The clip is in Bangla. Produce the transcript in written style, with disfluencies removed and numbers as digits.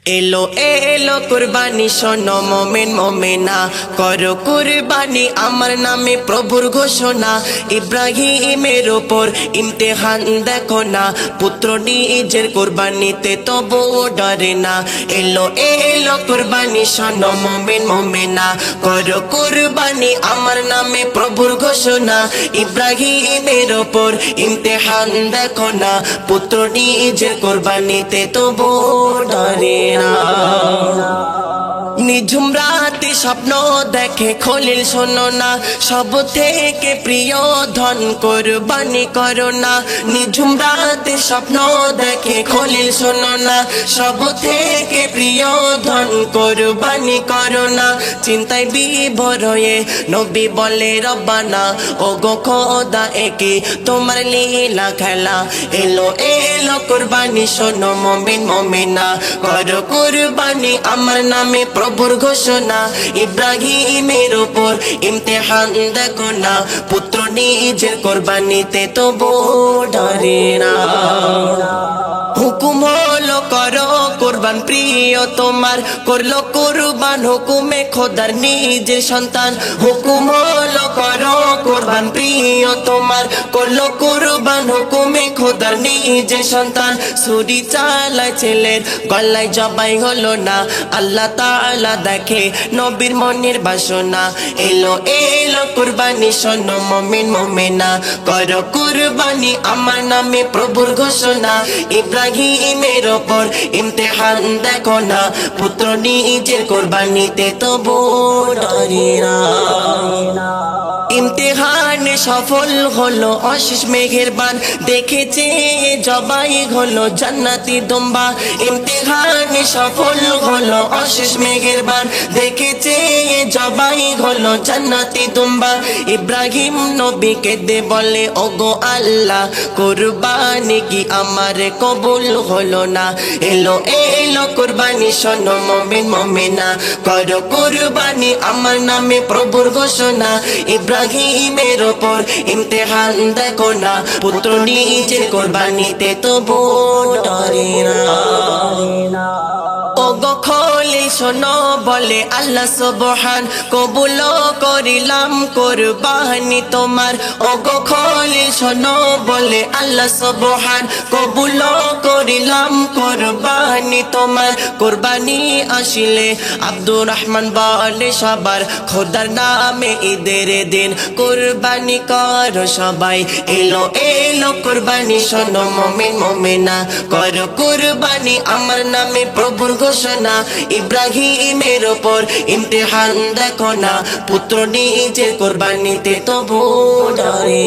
এলো এলো কুরবানি শোনো মোমেন মোমেনা, করো কুরবানি আমার নামে প্রভুর ঘোষণা। ইব্রাহিমের ওপর ইমতিহান দেখো না, পুত্র নিজের কুরবানিতে তবু ডরে না। এলো এলো কুরবানি শোনো মোমেন মোমেনা, করো কুরবানি আমার নামে প্রভুর ঘোষণা। ইব্রাহিমের ওপর ইমতিহান দেখো না, পুত্র নিজের কুরবানিতে তবু ডরে না। নিঝুম রাতে স্বপ্ন দেখে খলিল শোনো না, সব থেকে প্রিয় ধন কুরবানি করো না। নিঝুম রাতে স্বপ্ন দেখে খলিল শোনো না, সব থেকে প্রিয় ধন কুরবানি করো না। চিন্তায় বিভোর হয়ে নবী বলে রব্বানা, ও গো খোদা একি তোমার লীলা খেলা। এলো এলো কুরবানি শোনো মুমিন মুমিনা, করো কুরবানি আমার নামে প্রভুর ঘোষণা। ইব্রাহিমের উপর ইমতিহান দেখো না, পুত্র নিজের কুরবানিতে তবু ডরে না। হুকুম হলো করো কুরবান প্রিয় তোমার, করলো কুরবান হুকুমে খোদার নিজের সন্তান। হুকুম হলো করো কুরবান প্রিয় তোমার, করলো কুরবান হুকুমে খোদার নিজের সন্তান। ছুরি চালায় ছেলের গলায় জবাই হলো না, আল্লাহ তাআলা দেখে নবীর মনের বাসনা। এলো এলো কুরবানি শোনো মুমিন মুমিনা, করো কুরবানি আমার নামে প্রভুর ঘোষণা। ইব্রাহিমের ওপর ইমতিহান দেখো না, পুত্র নিজের কুরবানিতে তবু ডরে না। ইমতিহানে সফল হলো অশেষ মেহেরবান, দেখেছে জবাই হলো জান্নাতি দুম্বা। ইমতিহানে সফল হলো অশেষ মেহেরবান, দেখেছে জবাই হলো জান্নাতি দুম্বা। ইব্রাহিম নবীকে দে বলে ওগো আল্লাহ, কুরবানি কি আমার কবুল হলো না। এলো এলো কুরবানি শোনো মুমিন মুমিনা, করো কুরবানি আমার নামে প্রভুর ঘোষণা। ইব্রাহিমের ওপর ইমতিহান দেখো না, পুত্র নিজের কুরবানিতে তবু ডরে না। ও গো খলিল শোনো বলে আল্লাহ সুবহান, কবুল করিলাম কুরবানি তোমার। ও গো খলিল শোনো বলে আল্লাহ সুবহান, কবুল করিলাম কুরবানি তোমার। কুরবানি আসিলে আব্দুর রহমান বলে সবার, খোদার নামে ঈদের দিন কুরবানি করো সবাই। এলো এলো কুরবানি শোনো মুমিন মুমিনা, করো কুরবানি আমার নামে প্রভুর ঘোষণা। ইব্রাহিমের ওপর ইমতিহান দেখো না, পুত্র নিজের কুরবানিতে তবু ডরে